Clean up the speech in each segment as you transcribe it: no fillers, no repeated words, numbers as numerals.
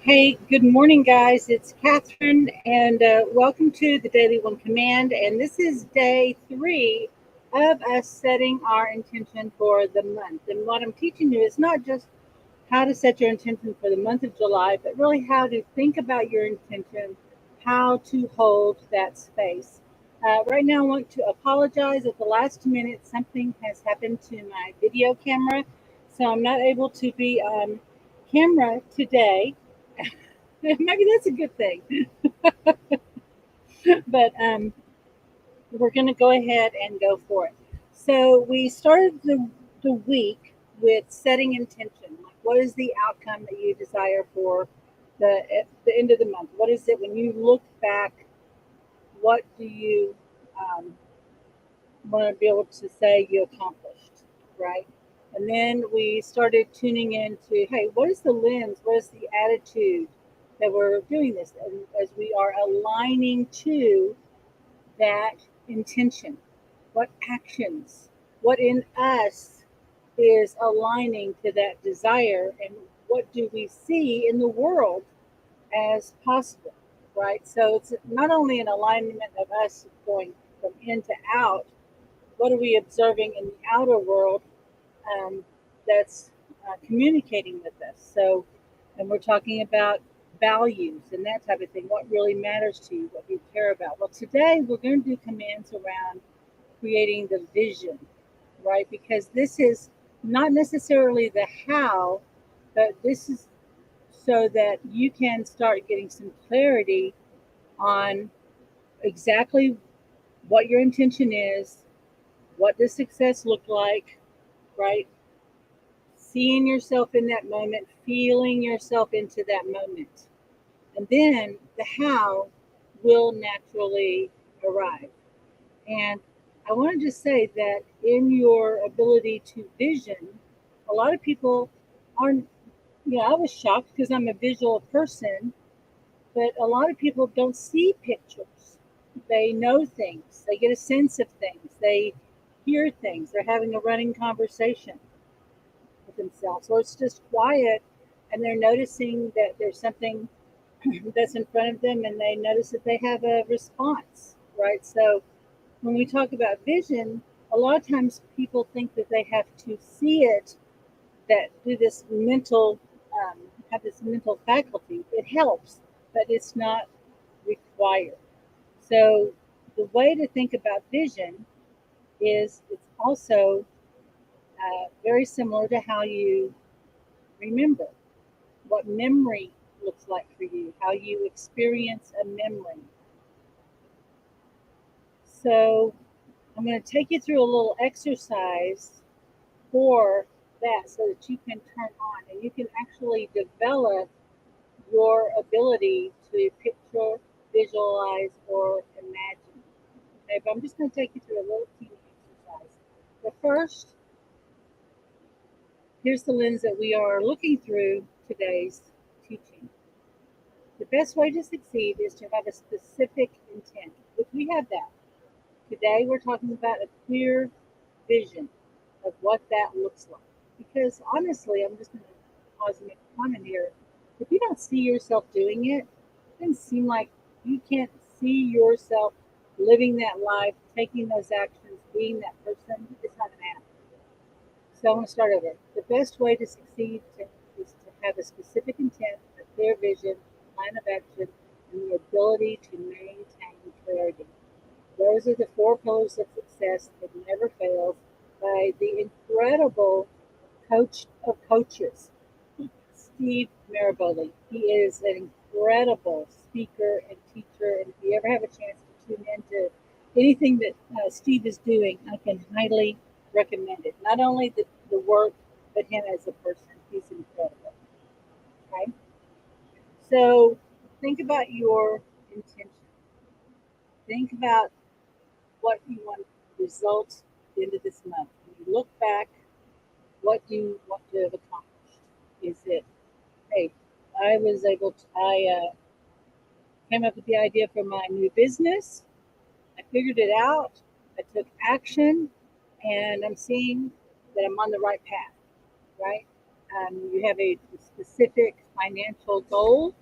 Hey, good morning, guys. It's Kathryn, and welcome to the Daily One Command. And this is day 3 of us setting our intention for the month. And what I'm teaching you is not just how to set your intention for the month of July, but really how to think about your intention, how to hold that space. Right now, I want to apologize. At the last minute, something has happened to my video camera, so I'm not able to be on camera today. Maybe that's a good thing. But we're going to go ahead and go for it. So we started the week with setting intention. Like, what is the outcome that you desire for at the end of the month? What is it when you look back? What do you um, want to be able to say you accomplished, right? And then we started tuning into, hey, what is the lens? What is the attitude that we're doing this? And as we are aligning to that intention, what actions, what in us is aligning to that desire, and what do we see in the world as possible, right? So it's not only an alignment of us going from in to out, what are we observing in the outer world um, that's communicating with us? So, and we're talking about values and that type of thing. What really matters to you? What you care about? Well, today we're going to do commands around creating the vision, right? Because this is not necessarily the how, but this is so that you can start getting some clarity on exactly what your intention is, what does success look like, right? Seeing yourself in that moment, feeling yourself into that moment. And then the how will naturally arrive. And I want to just say that in your ability to vision, a lot of people aren't, I was shocked because I'm a visual person, but a lot of people don't see pictures. They know things, they get a sense of things, they hear things, they're having a running conversation with themselves, or it's just quiet and they're noticing that there's something that's in front of them and they notice that they have a response, right? So when we talk about vision, a lot of times people think that they have to see it, that do this mental, have this mental faculty. It helps, but it's not required. So the way to think about vision is it's also very similar to how you remember, what memory looks like for you, how you experience a memory. So I'm going to take you through a little exercise for that so that you can turn on and you can actually develop your ability to picture, visualize, or imagine. Okay, but I'm just going to take you through a little teeny exercise. But first, here's the lens that we are looking through today's teaching. The best way to succeed is to have a specific intent, which we have that. Today, we're talking about a clear vision of what that looks like. Because honestly, I'm just going to pause and make a comment here. If you don't see yourself doing it, it doesn't seem like you can't see yourself living that life, taking those actions, being that person. It's not going to happen. So I want to start over. The best way to succeed is to have a specific intent, a clear vision, a plan of action, and the ability to maintain clarity. Those are the 4 pillars of success that never fails by the incredible coach of coaches, Steve Maraboli. He is an incredible speaker and teacher, and if you ever have a chance to tune into anything that Steve is doing, I can highly recommend it. Not only the work, but him as a person. He's incredible. Okay? So think about your intention. Think about what you want results at the end of this month. When you look back, what do you want to have accomplished? Is it, hey, I came up with the idea for my new business. I figured it out. I took action, and I'm seeing that I'm on the right path, right? You have a specific financial goal.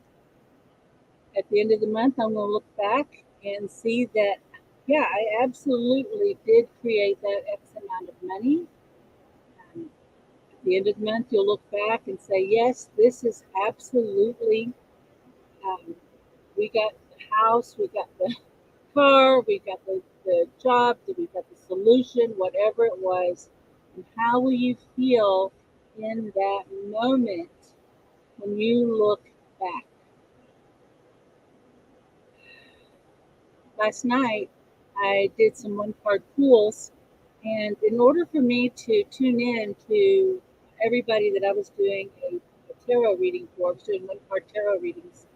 At the end of the month, I'm going to look back and see that, yeah, I absolutely did create that X amount of money. At the end of the month, you'll look back and say, yes, this is absolutely, um, we got the house, we got the car, we got the job, we got the solution, whatever it was. And how will you feel in that moment when you look back? Last night, I did some one card pools, and in order for me to tune in to everybody that I was doing a tarot reading for, I was doing one card tarot readings.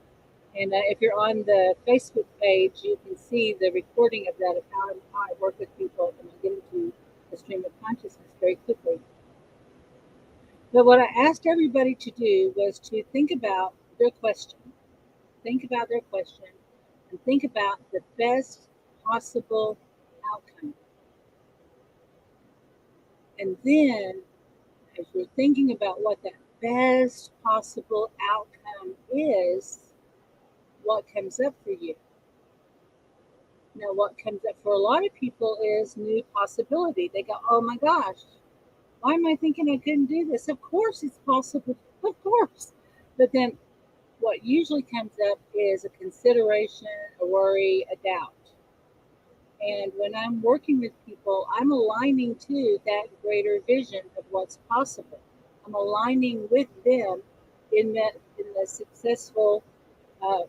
And if you're on the Facebook page, you can see the recording of that, of how I work with people and I get into the stream of consciousness very quickly. But what I asked everybody to do was to think about their question, think about their question, and think about the best possible outcome. And then, as you're thinking about what that best possible outcome is, what comes up for you? Now, what comes up for a lot of people is new possibility. They go, oh my gosh, why am I thinking I couldn't do this? Of course it's possible. Of course. But then what usually comes up is a consideration, a worry, a doubt. And when I'm working with people, I'm aligning to that greater vision of what's possible. I'm aligning with them in the successful uh,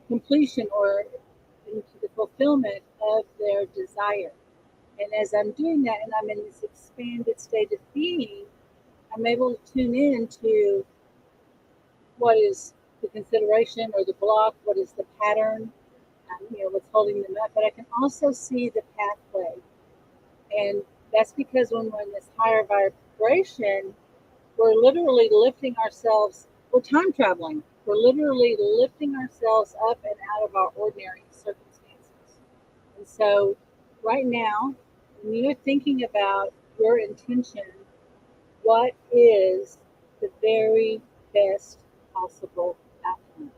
completion or into the fulfillment of their desire. And as I'm doing that and I'm in this expanded state of being, I'm able to tune in to what is the consideration or the block, what is the pattern, what's holding them up. But I can also see the pathway. And that's because when we're in this higher vibration, we're literally lifting ourselves, we're time traveling. We're literally lifting ourselves up and out of our ordinary circumstances. And so, right now, when you're thinking about your intention, what is the very best possible outcome?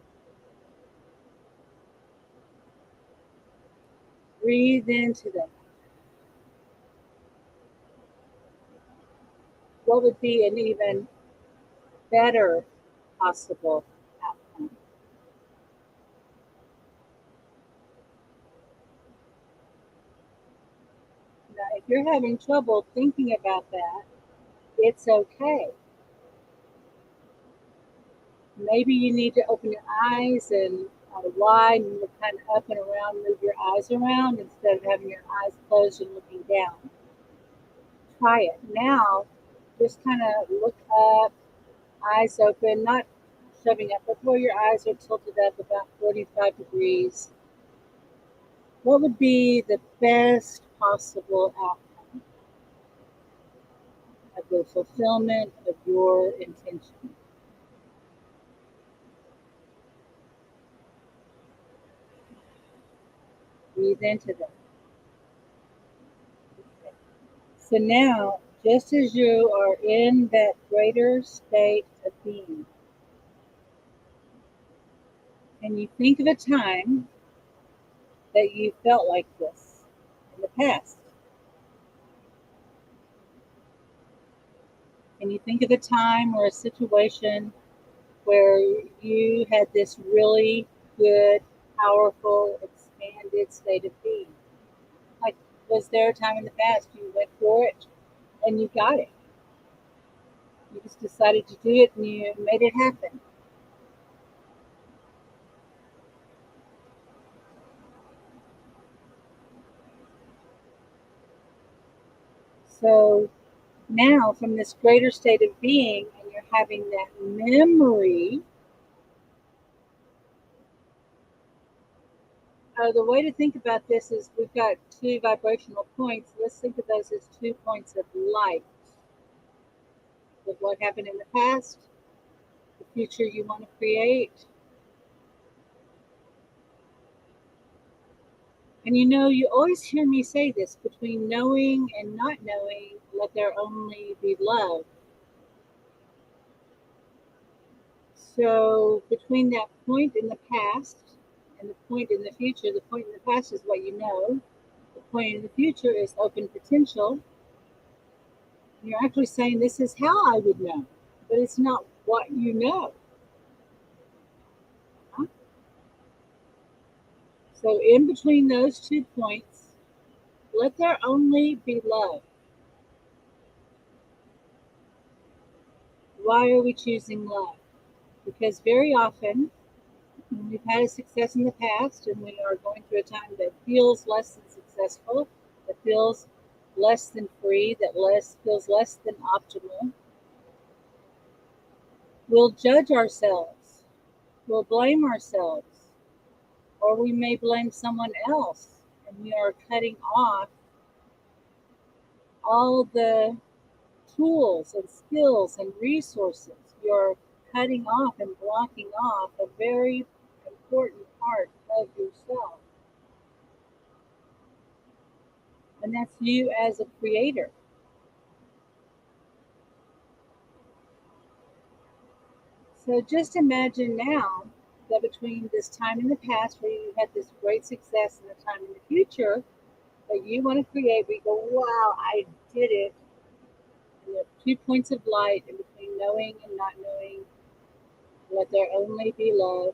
Breathe into that. What would be an even better possible outcome? Now, if you're having trouble thinking about that, it's okay. Maybe you need to open your eyes and wide and look kind of up and around, move your eyes around instead of having your eyes closed and looking down. Try it. Now, just kind of look up, eyes open, not shoving up, but where your eyes are tilted up about 45 degrees. What would be the best possible outcome of the fulfillment of your intention? Breathe into that. So now, just as you are in that greater state of being, and you think of a time that you felt like this in the past, and you think of a time or a situation where you had this really good, powerful, expanded state of being. Like, was there a time in the past you went for it and you got it? You just decided to do it and you made it happen. So now, from this greater state of being, and you're having that memory, the way to think about this is we've got two vibrational points. Let's think of those as 2 points of light of what happened in the past, the future you want to create. And you always hear me say this, between knowing and not knowing, let there only be love. So between that point in the past and the point in the future, the point in the past is what you know. The point in the future is open potential. You're actually saying this is how I would know, but it's not what you know. Huh? So in between those 2 points, let there only be love. Why are we choosing love? Because very often, when we've had a success in the past and we are going through a time that feels less than successful, that feels less than free, that feels less than optimal, we'll judge ourselves, we'll blame ourselves, or we may blame someone else, and we are cutting off all the tools and skills and resources. You're cutting off and blocking off a very important part of yourself, and that's you as a creator. So just imagine now that between this time in the past where you had this great success and the time in the future that you want to create, we go, wow, I did it. And the 2 points of light in between knowing and not knowing, let there only be love.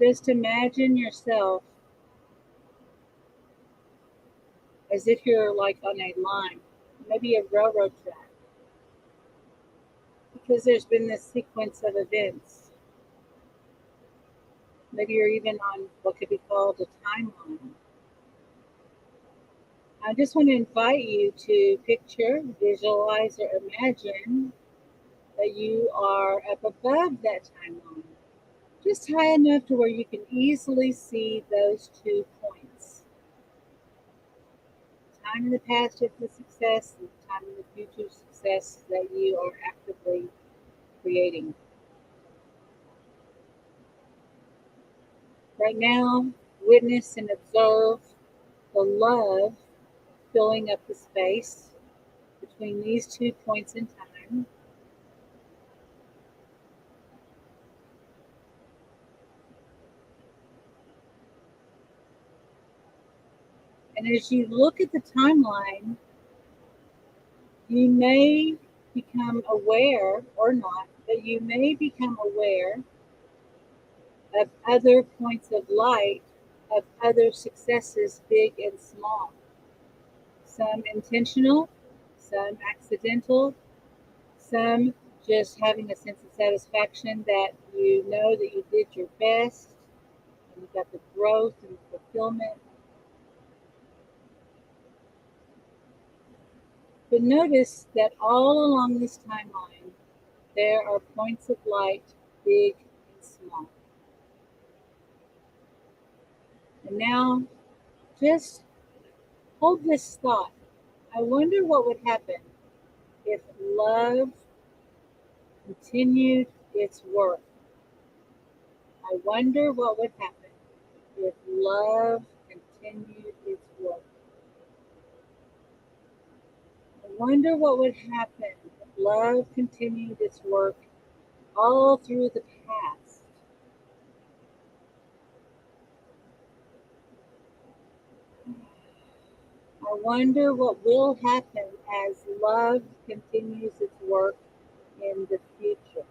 Just imagine yourself as if you're like on a line, maybe a railroad track, because there's been this sequence of events. Maybe you're even on what could be called a timeline. I just want to invite you to picture, visualize, or imagine that you are up above that timeline, just high enough to where you can easily see those 2 points. Time in the past of the success and time in the future success that you are actively creating. Right now, witness and observe the love filling up the space between these 2 points in time. And as you look at the timeline, you may become aware or not, but you may become aware of other points of light, of other successes, big and small. Some intentional, some accidental, some just having a sense of satisfaction that you know that you did your best and you got the growth and fulfillment. But notice that all along this timeline, there are points of light, big and small. And now, just hold this thought. I wonder what would happen if love continued its work. I wonder what would happen if love continued its work. I wonder what would happen if love continued its work all through the past. I wonder what will happen as love continues its work in the future.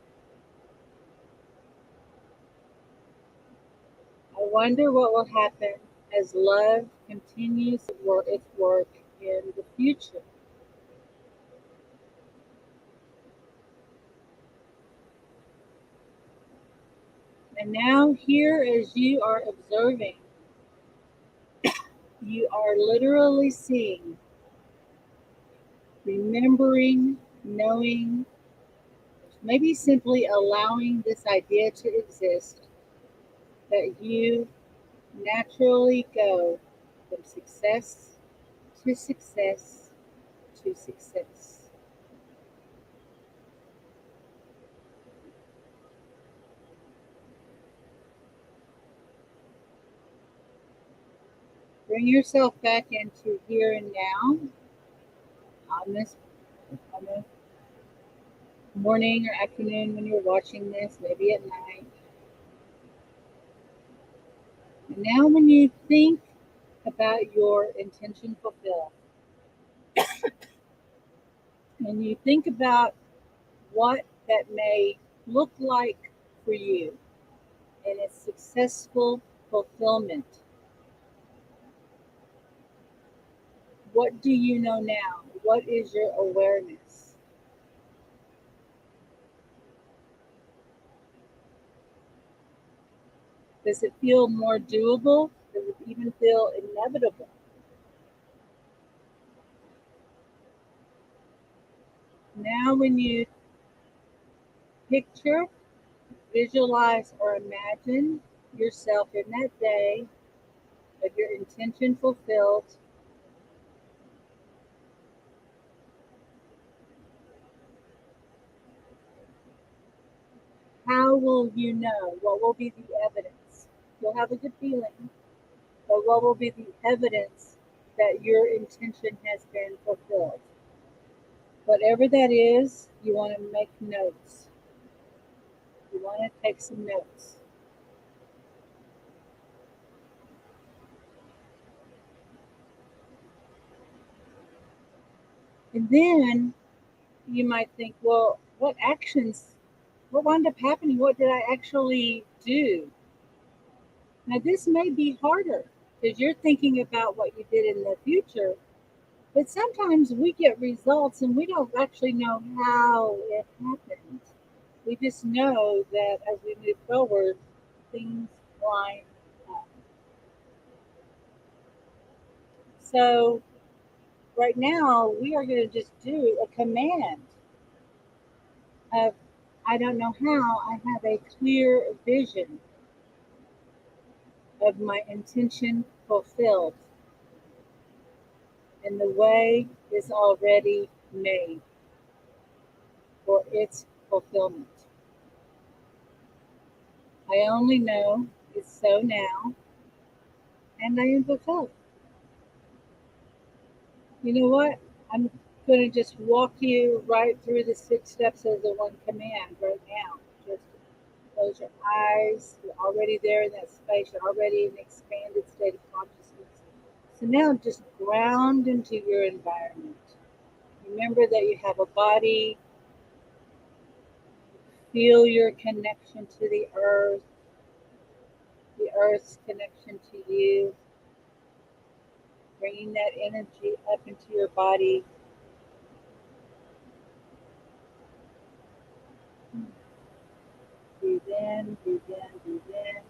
I wonder what will happen as love continues its work in the future. And now, here, as you are observing, you are literally seeing, remembering, knowing, maybe simply allowing this idea to exist that you naturally go from success to success to success. Bring yourself back into here and now on this moment. morning or afternoon when you're watching this, maybe at night. And now, when you think about your intention fulfilled, and you think about what that may look like for you in its successful fulfillment, what do you know now? What is your awareness? Does it feel more doable? Does it even feel inevitable? Now, when you picture, visualize, or imagine yourself in that day of your intention fulfilled, how will you know? What will be the evidence? You'll have a good feeling, but what will be the evidence that your intention has been fulfilled? Whatever that is, you want to make notes. You want to take some notes. And then you might think, well, what wound up happening? What did I actually do? Now, this may be harder because you're thinking about what you did in the future, but sometimes we get results and we don't actually know how it happened. We just know that as we move forward, things line up. So, right now, we are going to just do a command of I don't know how, I have a clear vision of my intention fulfilled, and the way is already made for its fulfillment. I only know it's so now, and I am fulfilled. You know what? I'm going to just walk you right through the 6 steps of the one command right now. Just close your eyes. You're already there in that space. You're already in an expanded state of consciousness. So now just ground into your environment. Remember that you have a body. Feel your connection to the earth's connection to you, bringing that energy up into your body. Breathe in, breathe in, breathe in.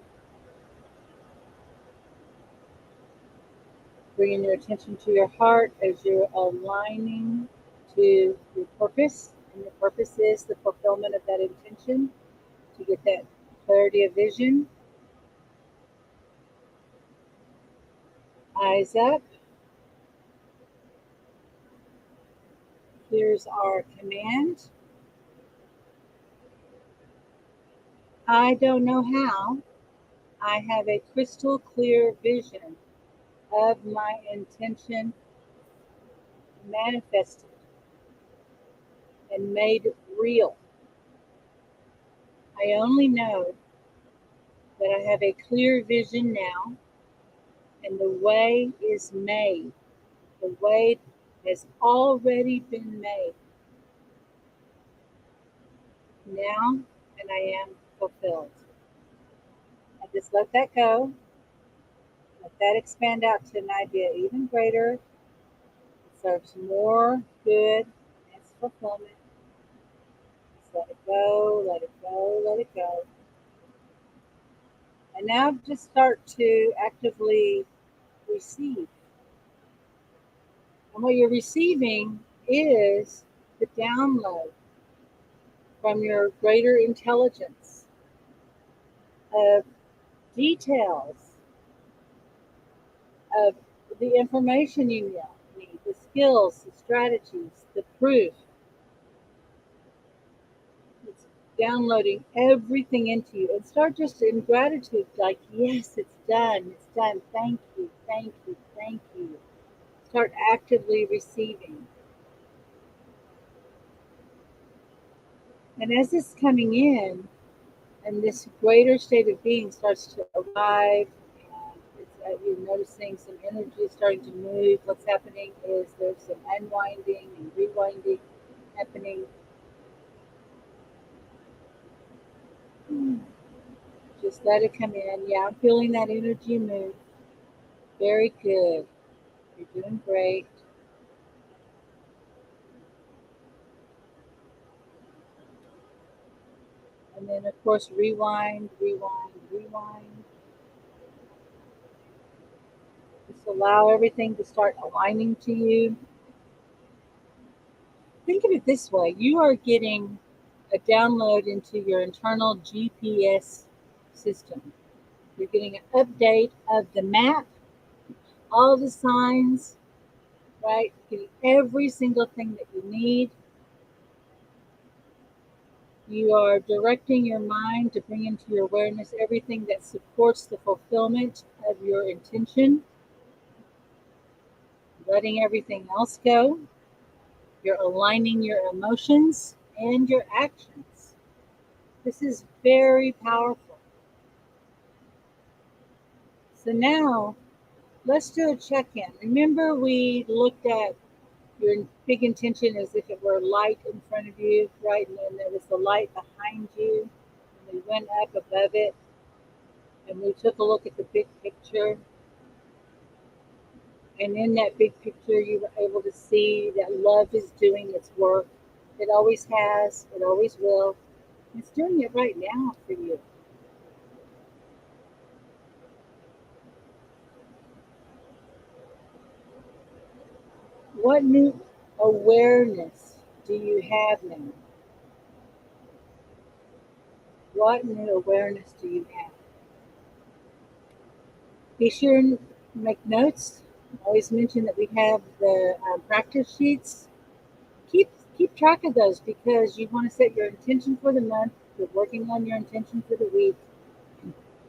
Bringing your attention to your heart as you're aligning to your purpose. And your purpose is the fulfillment of that intention to get that clarity of vision. Eyes up. Here's our command. I don't know how. I have a crystal clear vision of my intention manifested and made real. I only know that I have a clear vision now, and the way is made. The way has already been made now, and I am fulfilled. I just let that go. Let that expand out to an idea even greater. It serves more good and its fulfillment. Just let it go, let it go, let it go. And now just start to actively receive. And what you're receiving is the download from your greater intelligence of details of the information you need, the skills, the strategies, the proof. It's downloading everything into you and start just in gratitude, like, yes, it's done, thank you, thank you, thank you. Start actively receiving. And as this coming in, and this greater state of being starts to arrive, and you're noticing some energy is starting to move. What's happening is there's some unwinding and rewinding happening. Just let it come in. Yeah, I'm feeling that energy move. Very good. You're doing great. And then, of course, rewind, rewind, rewind. Just allow everything to start aligning to you. Think of it this way: you are getting a download into your internal GPS system. You're getting an update of the map, all the signs, right? Getting every single thing that you need. You are directing your mind to bring into your awareness everything that supports the fulfillment of your intention, letting everything else go. You're aligning your emotions and your actions. This is very powerful. So now let's do a check in. Remember, we looked at your big intention as if it were light in front of you, right? And then there was the light behind you. And we went up above it and we took a look at the big picture. And in that big picture, you were able to see that love is doing its work. It always has, it always will. It's doing it right now for you. What new awareness do you have now? What new awareness do you have? Be sure and make notes. Always mention that we have the practice sheets. Keep keep track of those because you want to set your intention for the month. You're working on your intention for the week.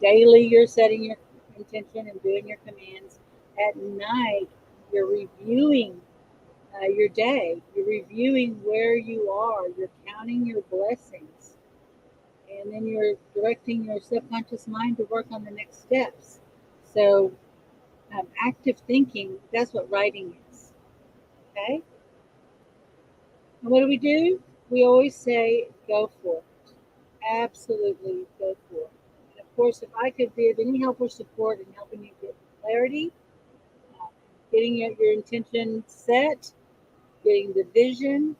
Daily, you're setting your intention and doing your commands. At night, you're reviewing your day. You're reviewing where you are. You're counting your blessings. And then you're directing your subconscious mind to work on the next steps. So, active thinking, that's what writing is. Okay? And what do? We always say, go for it. Absolutely go for it. And of course, if I could be of any help or support in helping you get clarity, uh, getting your intention set, getting the vision,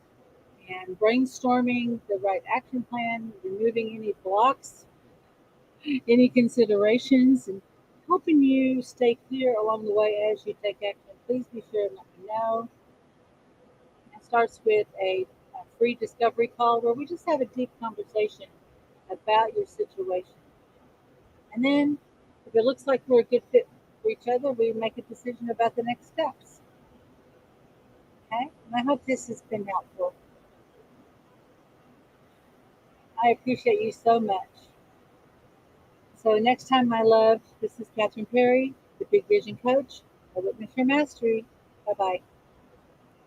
and brainstorming the right action plan, removing any blocks, any considerations, and helping you stay clear along the way as you take action, please be sure and let me know. It starts with a free discovery call where we just have a deep conversation about your situation. And then, if it looks like we're a good fit for each other, we make a decision about the next steps. Okay? And I hope this has been helpful. I appreciate you so much. So, next time, my love, this is Kathryn Perry, the Big Vision Coach. I witness your mastery. Bye bye.